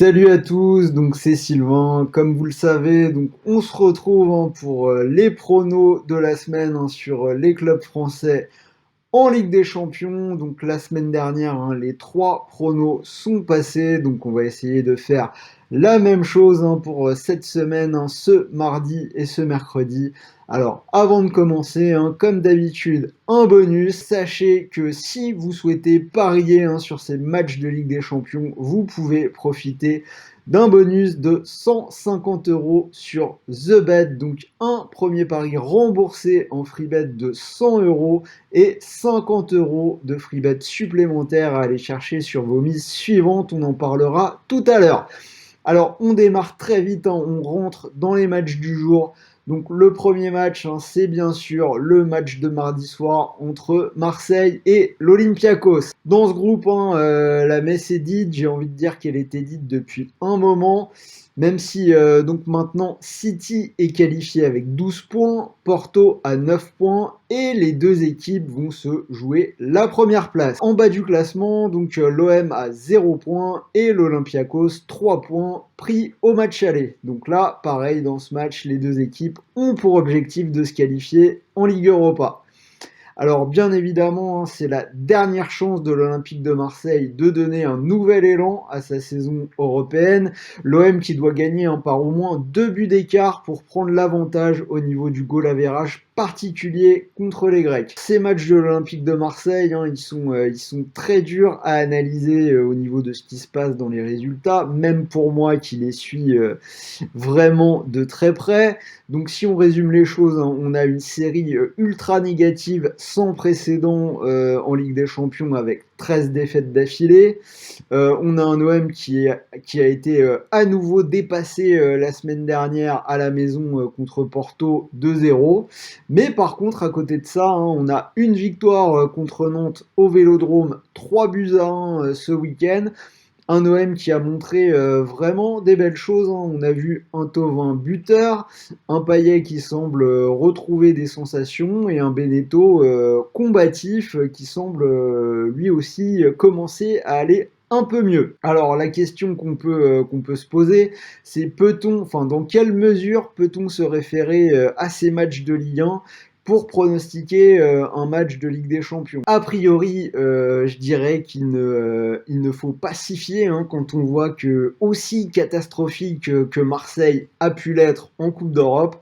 Salut à tous, donc c'est Sylvain. Comme vous le savez, donc on se retrouve pour les pronos de la semaine sur les clubs français en Ligue des Champions. Donc la semaine dernière, les trois pronos sont passés, donc on va essayer de faire la même chose pour cette semaine, ce mardi et ce mercredi. Alors, avant de commencer, comme d'habitude, un bonus. Sachez que si vous souhaitez parier sur ces matchs de Ligue des Champions, vous pouvez profiter d'un bonus de 150 euros sur The Bet. Donc, un premier pari remboursé en free bet de 100 euros et 50 euros de free bet supplémentaires à aller chercher sur vos mises suivantes. On en parlera tout à l'heure. Alors, on démarre très vite, on rentre dans les matchs du jour. Donc, le premier match, c'est bien sûr le match de mardi soir entre Marseille et l'Olympiakos. Dans ce groupe, la messe est dite, j'ai envie de dire qu'elle était dite depuis un moment. Même si donc maintenant City est qualifié avec 12 points, Porto a 9 points et les deux équipes vont se jouer la première place. En bas du classement, donc l'OM a 0 points et l'Olympiakos 3 points pris au match aller. Donc là, pareil, dans ce match, les deux équipes ont pour objectif de se qualifier en Ligue Europa. Alors bien évidemment, c'est la dernière chance de l'Olympique de Marseille de donner un nouvel élan à sa saison européenne. L'OM qui doit gagner par au moins 2 buts d'écart pour prendre l'avantage au niveau du goal average particulier contre les Grecs. Ces matchs de l'Olympique de Marseille, ils sont très durs à analyser au niveau de ce qui se passe dans les résultats, même pour moi qui les suis vraiment de très près. Donc si on résume les choses, on a une série ultra négative sans précédent en Ligue des Champions avec 13 défaites d'affilée. On a un OM qui a été à nouveau dépassé la semaine dernière à la maison contre Porto 2-0. Mais par contre, à côté de ça, on a une victoire contre Nantes au Vélodrome, 3 buts à 1 ce week-end. Un OM qui a montré vraiment des belles choses. On a vu un Thauvin buteur, un Payet qui semble retrouver des sensations et un Beneteau combatif qui semble lui aussi commencer à aller un peu mieux. Alors la question qu'on peut se poser, c'est dans quelle mesure peut-on se référer à ces matchs de Ligue 1 pour pronostiquer un match de Ligue des Champions. A priori, je dirais il ne faut pas s'y fier quand on voit que, aussi catastrophique que Marseille a pu l'être en Coupe d'Europe,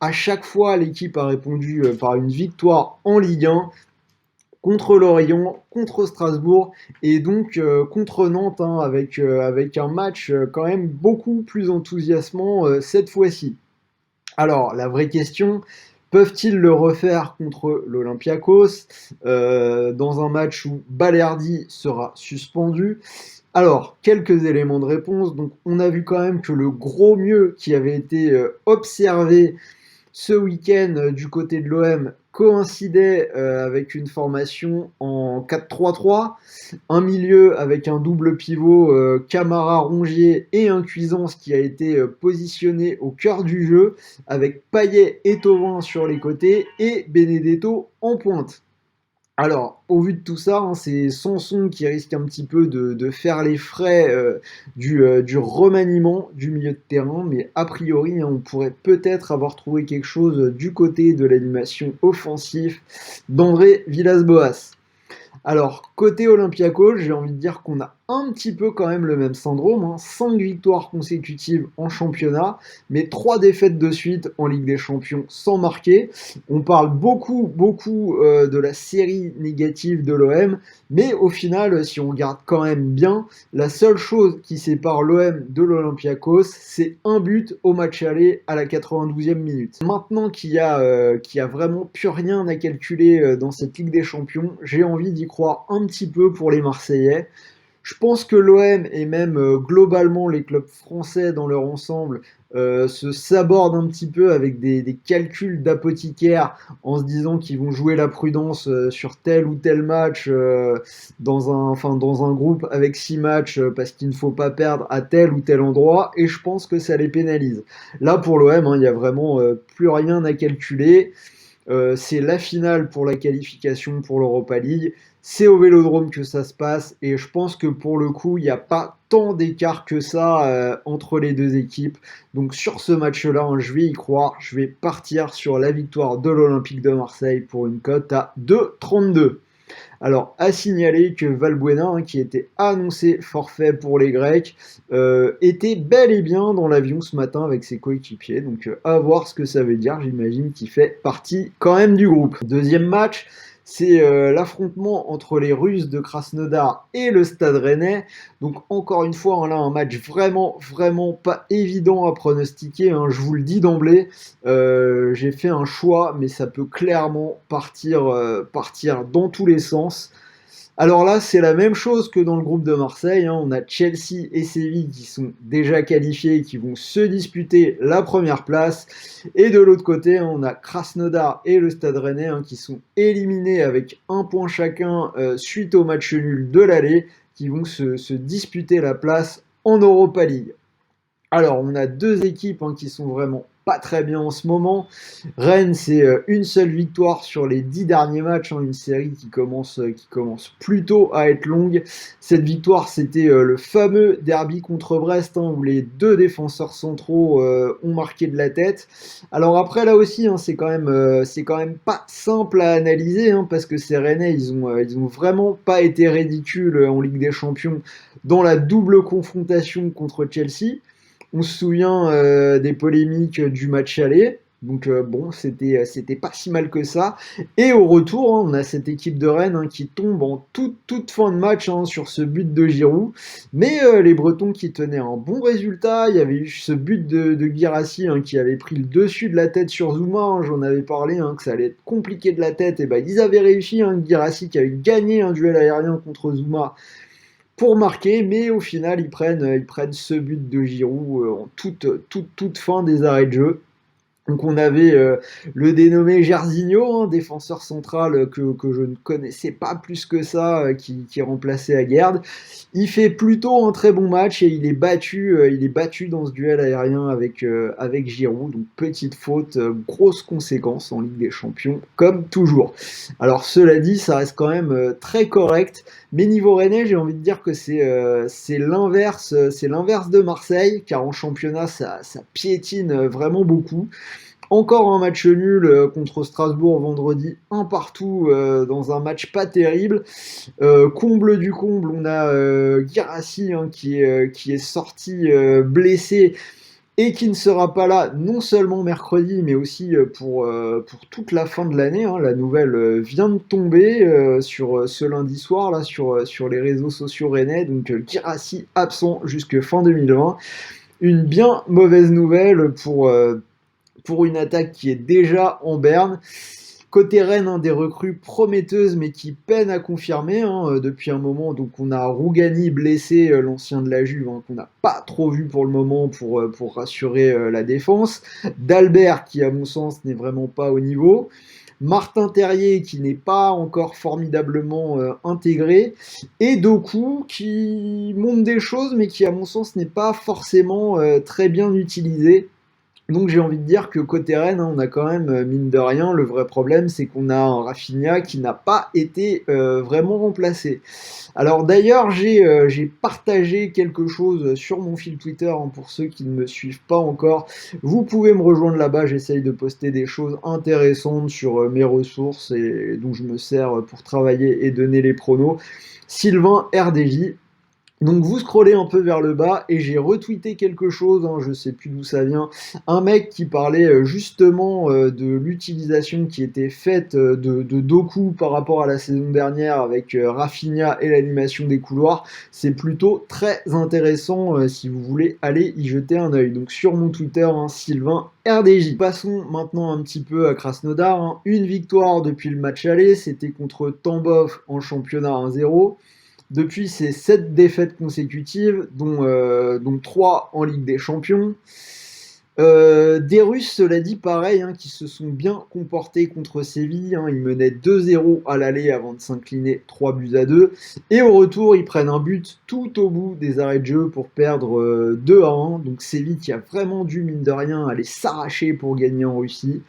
à chaque fois l'équipe a répondu par une victoire en Ligue 1 contre Lorient, contre Strasbourg et donc contre Nantes avec un match quand même beaucoup plus enthousiasmant cette fois-ci. Alors, la vraie question, peuvent-ils le refaire contre l'Olympiakos dans un match où Balerdi sera suspendu? Alors, quelques éléments de réponse. Donc, on a vu quand même que le gros mieux qui avait été observé ce week-end du côté de l'OM coïncidait avec une formation en 4-3-3, un milieu avec un double pivot Camara-Rongier et un Cuisance qui a été positionné au cœur du jeu avec Payet et Thauvin sur les côtés et Benedetto en pointe. Alors, au vu de tout ça, c'est Sanson qui risque un petit peu de faire les frais du remaniement du milieu de terrain, mais a priori, on pourrait peut-être avoir trouvé quelque chose du côté de l'animation offensive d'André Villas-Boas. Alors, côté Olympiakos, j'ai envie de dire qu'on a un petit peu quand même le même syndrome. 5 victoires consécutives en championnat, mais 3 défaites de suite en Ligue des Champions sans marquer. On parle beaucoup de la série négative de l'OM, mais au final, si on regarde quand même bien, la seule chose qui sépare l'OM de l'Olympiakos, c'est un but au match aller à la 92e minute. Maintenant qu'il y a vraiment plus rien à calculer dans cette Ligue des Champions, j'ai envie d'y croire un petit peu pour les Marseillais. Je pense que l'OM et même globalement les clubs français dans leur ensemble se sabordent un petit peu avec des calculs d'apothicaire en se disant qu'ils vont jouer la prudence sur tel ou tel match dans un groupe avec 6 matchs parce qu'il ne faut pas perdre à tel ou tel endroit et je pense que ça les pénalise. Là pour l'OM, il n'y a vraiment plus rien à calculer. C'est la finale pour la qualification pour l'Europa League. C'est au Vélodrome que ça se passe et je pense que pour le coup, il n'y a pas tant d'écart que ça entre les deux équipes. Donc sur ce match-là, hein, je vais y croire. Je vais partir sur la victoire de l'Olympique de Marseille pour une cote à 2,32. Alors, à signaler que Valbuena, hein, qui était annoncé forfait pour les Grecs, était bel et bien dans l'avion ce matin avec ses coéquipiers. Donc, à voir ce que ça veut dire. J'imagine qu'il fait partie quand même du groupe. Deuxième match, c'est l'affrontement entre les Russes de Krasnodar et le Stade Rennais. Donc encore une fois, hein, là, un match vraiment pas évident à pronostiquer, hein, je vous le dis d'emblée. J'ai fait un choix, mais ça peut clairement partir dans tous les sens. Alors là, c'est la même chose que dans le groupe de Marseille, hein. On a Chelsea et Séville qui sont déjà qualifiés, qui vont se disputer la première place. Et de l'autre côté, hein, on a Krasnodar et le Stade Rennais, hein, qui sont éliminés avec un point chacun suite au match nul de l'aller, qui vont se disputer la place en Europa League. Alors, on a deux équipes, hein, qui sont vraiment pas très bien en ce moment. Rennes, c'est une seule victoire sur les 10 derniers matchs, hein, une série qui commence plutôt à être longue. Cette victoire, c'était le fameux derby contre Brest, hein, où les deux défenseurs centraux ont marqué de la tête. Alors après, là aussi, hein, c'est quand même pas simple à analyser, hein, parce que ces Rennais, ils ont vraiment pas été ridicules en Ligue des Champions dans la double confrontation contre Chelsea. On se souvient des polémiques du match aller. Donc bon, c'était pas si mal que ça. Et au retour, hein, on a cette équipe de Rennes, hein, qui tombe en toute fin de match, hein, sur ce but de Giroud. Mais les Bretons qui tenaient un bon résultat. Il y avait eu ce but de Guirassy, hein, qui avait pris le dessus de la tête sur Zouma, hein, j'en avais parlé, hein, que ça allait être compliqué de la tête. Et ben ils avaient réussi, hein, Guirassy qui avait gagné un duel aérien contre Zouma pour marquer, mais au final, ils prennent ce but de Giroud en toute fin des arrêts de jeu. Donc on avait le dénommé Jairzinho, hein, défenseur central que je ne connaissais pas plus que ça, qui remplaçait Aguerd. Il fait plutôt un très bon match et il est battu dans ce duel aérien avec Giroud. Donc petite faute, grosse conséquence en Ligue des Champions, comme toujours. Alors cela dit, ça reste quand même très correct. Mais niveau Rennais, j'ai envie de dire que c'est l'inverse de Marseille, car en championnat, ça piétine vraiment beaucoup. Encore un match nul contre Strasbourg vendredi, un partout dans un match pas terrible. Comble du comble, on a Guirassy, hein, qui est sorti blessé et qui ne sera pas là non seulement mercredi, mais aussi pour toute la fin de l'année, hein. La nouvelle vient de tomber sur ce lundi soir là, sur les réseaux sociaux rennais. Donc Guirassy absent jusque fin 2020. Une bien mauvaise nouvelle pour une attaque qui est déjà en berne. Côté Rennes, hein, des recrues prometteuses mais qui peinent à confirmer, hein, depuis un moment. Donc on a Rougani blessé, l'ancien de la Juve, hein, qu'on n'a pas trop vu pour le moment pour rassurer la défense. D'Albert qui à mon sens n'est vraiment pas au niveau. Martin Terrier qui n'est pas encore formidablement intégré. Et Doku qui monte des choses mais qui à mon sens n'est pas forcément très bien utilisé. Donc j'ai envie de dire que côté Rennes, hein, on a quand même, mine de rien, le vrai problème, c'est qu'on a un Rafinha qui n'a pas été vraiment remplacé. Alors d'ailleurs, j'ai partagé quelque chose sur mon fil Twitter, hein, pour ceux qui ne me suivent pas encore. Vous pouvez me rejoindre là-bas, j'essaye de poster des choses intéressantes sur mes ressources et dont je me sers pour travailler et donner les pronos. Sylvain RDJ. Donc vous scrollez un peu vers le bas et j'ai retweeté quelque chose, hein, je sais plus d'où ça vient, un mec qui parlait justement de l'utilisation qui était faite de Doku par rapport à la saison dernière avec Rafinha et l'animation des couloirs. C'est plutôt très intéressant si vous voulez aller y jeter un œil. Donc sur mon Twitter, hein, Sylvain RDJ. Passons maintenant un petit peu à Krasnodar, hein. Une victoire depuis le match aller, c'était contre Tambov en championnat 1-0. Depuis, c'est 7 défaites consécutives, dont 3 en Ligue des Champions. Des Russes, cela dit, pareil, hein, qui se sont bien comportés contre Séville, hein. Ils menaient 2-0 à l'aller avant de s'incliner 3-2. Et au retour, ils prennent un but tout au bout des arrêts de jeu pour perdre 2-1. Donc Séville qui a vraiment dû, mine de rien, aller s'arracher pour gagner en Russie.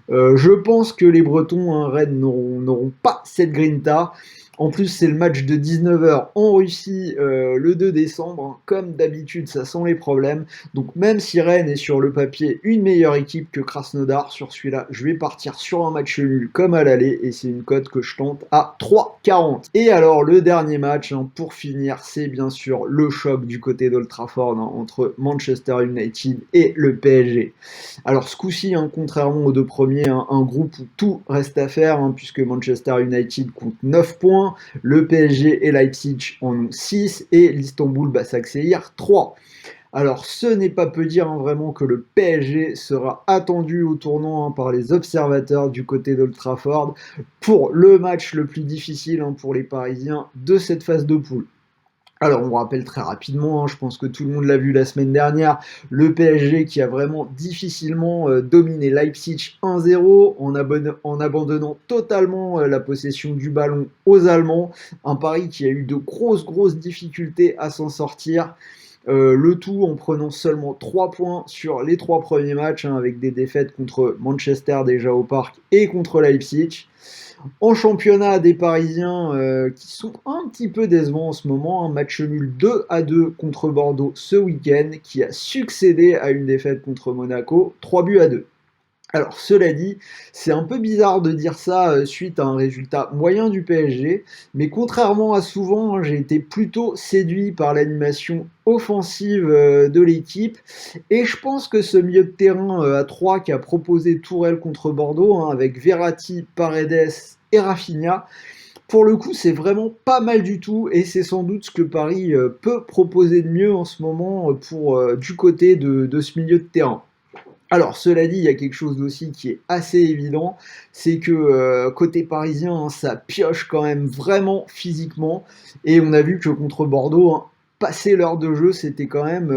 Je pense que les Bretons, hein, Rennes, n'auront pas cette grinta. En plus, c'est le match de 19h en Russie le 2 décembre. Hein. Comme d'habitude, ça sent les problèmes. Donc même si Rennes est sur le papier une meilleure équipe que Krasnodar, sur celui-là, je vais partir sur un match nul comme à l'aller. Et c'est une cote que je tente à 3,40. Et alors, le dernier match, hein, pour finir, c'est bien sûr le choc du côté d'Old Trafford, hein, entre Manchester United et le PSG. Alors ce coup-ci, hein, contrairement aux deux premiers, hein, un groupe où tout reste à faire, hein, puisque Manchester United compte 9 points, le PSG et Leipzig en ont 6, et l'Istanbul Başakşehir 3. Alors ce n'est pas peu dire, hein, vraiment que le PSG sera attendu au tournant, hein, par les observateurs du côté d'Old Trafford pour le match le plus difficile, hein, pour les Parisiens de cette phase de poule. Alors, on rappelle très rapidement, hein, je pense que tout le monde l'a vu la semaine dernière, le PSG qui a vraiment difficilement dominé Leipzig 1-0 en abandonnant totalement la possession du ballon aux Allemands. Un Paris qui a eu de grosses difficultés à s'en sortir. Le tout en prenant seulement 3 points sur les 3 premiers matchs, hein, avec des défaites contre Manchester déjà au parc et contre Leipzig. En championnat, des Parisiens qui sont un petit peu décevants en ce moment. Un match nul 2-2 contre Bordeaux ce week-end, qui a succédé à une défaite contre Monaco, 3-2. Alors cela dit, c'est un peu bizarre de dire ça suite à un résultat moyen du PSG, mais contrairement à souvent, hein, j'ai été plutôt séduit par l'animation offensive de l'équipe, et je pense que ce milieu de terrain à 3 qui a proposé Tourelle contre Bordeaux, hein, avec Verratti, Paredes et Rafinha, pour le coup c'est vraiment pas mal du tout, et c'est sans doute ce que Paris peut proposer de mieux en ce moment pour du côté de ce milieu de terrain. Alors, cela dit, il y a quelque chose aussi qui est assez évident, c'est que côté parisien, hein, ça pioche quand même vraiment physiquement. Et on a vu que contre Bordeaux, hein, passer l'heure de jeu, c'était quand même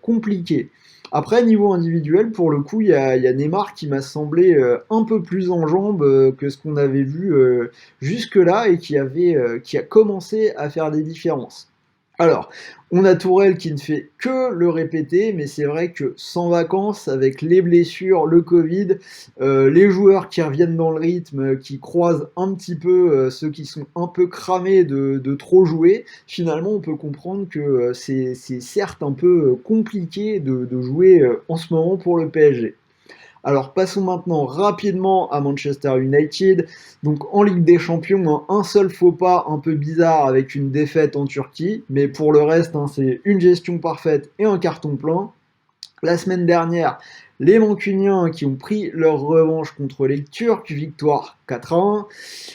compliqué. Après, niveau individuel, pour le coup, il y a Neymar qui m'a semblé un peu plus en jambes que ce qu'on avait vu jusque-là, et qui a commencé à faire des différences. Alors, on a Tourelle qui ne fait que le répéter, mais c'est vrai que sans vacances, avec les blessures, le Covid, les joueurs qui reviennent dans le rythme, qui croisent un petit peu ceux qui sont un peu cramés de trop jouer, finalement on peut comprendre que c'est certes un peu compliqué de jouer en ce moment pour le PSG. Alors passons maintenant rapidement à Manchester United. Donc en Ligue des Champions, hein, un seul faux pas un peu bizarre avec une défaite en Turquie, mais pour le reste, hein, c'est une gestion parfaite et un carton plein. La semaine dernière, les Mancuniens qui ont pris leur revanche contre les Turcs, victoire 4-1.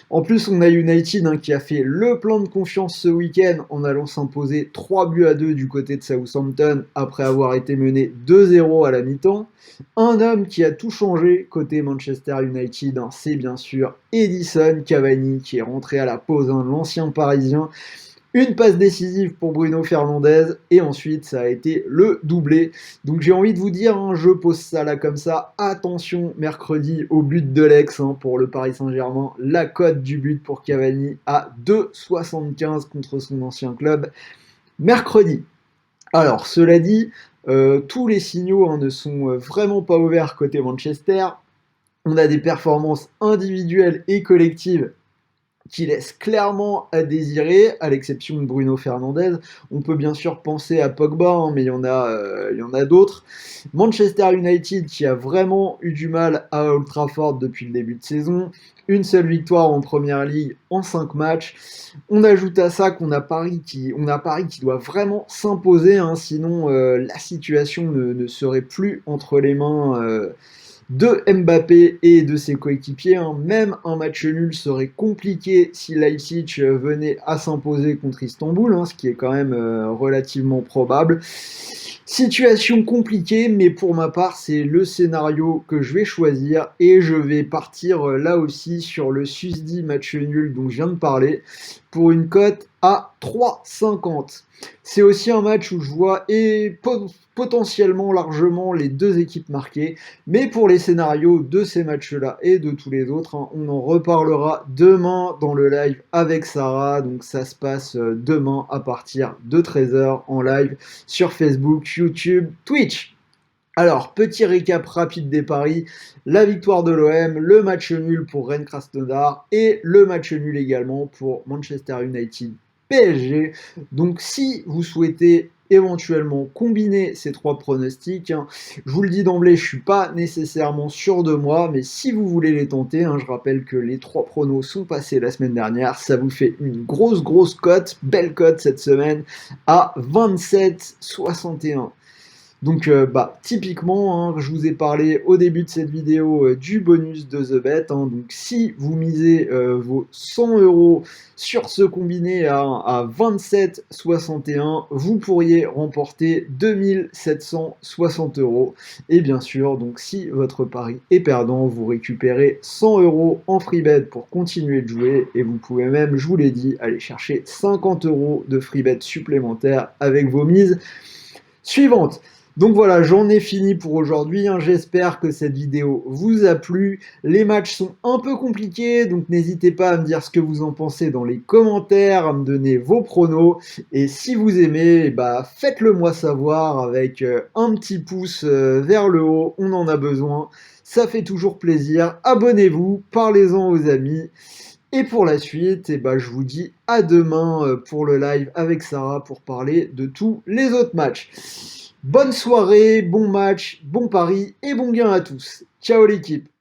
En plus, on a United, hein, qui a fait le plein de confiance ce week-end en allant s'imposer 3-2 du côté de Southampton après avoir été mené 2-0 à la mi-temps. Un homme qui a tout changé côté Manchester United, hein, c'est bien sûr Edison Cavani qui est rentré à la pause, hein, l'ancien Parisien. Une passe décisive pour Bruno Fernandes, et ensuite ça a été le doublé. Donc j'ai envie de vous dire, hein, je pose ça là comme ça, attention mercredi au but de l'ex, hein, pour le Paris Saint-Germain, la cote du but pour Cavani à 2,75 contre son ancien club mercredi. Alors cela dit, tous les signaux, hein, ne sont vraiment pas ouverts côté Manchester. On a des performances individuelles et collectives qui laisse clairement à désirer, à l'exception de Bruno Fernandes. On peut bien sûr penser à Pogba, hein, mais il y en a d'autres. Manchester United qui a vraiment eu du mal à Old Trafford depuis le début de saison. Une seule victoire en Première Ligue en 5 matchs. On ajoute à ça on a Paris qui doit vraiment s'imposer, hein, sinon la situation ne serait plus entre les mains de Mbappé et de ses coéquipiers. Hein. Même un match nul serait compliqué si Leipzig venait à s'imposer contre Istanbul, hein, ce qui est quand même relativement probable. Situation compliquée, mais pour ma part, c'est le scénario que je vais choisir, et je vais partir là aussi sur le susdit match nul dont je viens de parler pour une cote à 3,50. C'est aussi un match où je vois potentiellement largement les deux équipes marquées, mais pour les scénarios de ces matchs-là et de tous les autres, hein, on en reparlera demain dans le live avec Sarah. Donc ça se passe demain à partir de 13h en live sur Facebook, YouTube, Twitch. Alors, petit récap rapide des paris, la victoire de l'OM, le match nul pour Rennes Krasnodar et le match nul également pour Manchester United PSG. Donc si vous souhaitez éventuellement combiner ces trois pronostics, hein, je vous le dis d'emblée, je ne suis pas nécessairement sûr de moi, mais si vous voulez les tenter, hein, je rappelle que les trois pronos sont passés la semaine dernière, ça vous fait une grosse cote, belle cote cette semaine, à 27,61. Donc typiquement, hein, je vous ai parlé au début de cette vidéo du bonus de The Bet. Hein. Donc si vous misez vos 100 € sur ce combiné à 27,61, vous pourriez remporter 2760 €. Et bien sûr, donc si votre pari est perdant, vous récupérez 100 € en free bet pour continuer de jouer. Et vous pouvez même, je vous l'ai dit, aller chercher 50 € de free bet supplémentaires avec vos mises suivantes. Donc voilà, j'en ai fini pour aujourd'hui, hein. J'espère que cette vidéo vous a plu. Les matchs sont un peu compliqués, donc n'hésitez pas à me dire ce que vous en pensez dans les commentaires, à me donner vos pronos. Et si vous aimez, faites-le moi savoir avec un petit pouce vers le haut, on en a besoin. Ça fait toujours plaisir. Abonnez-vous, parlez-en aux amis. Et pour la suite, je vous dis à demain pour le live avec Sarah pour parler de tous les autres matchs. Bonne soirée, bon match, bon pari et bon gain à tous. Ciao l'équipe!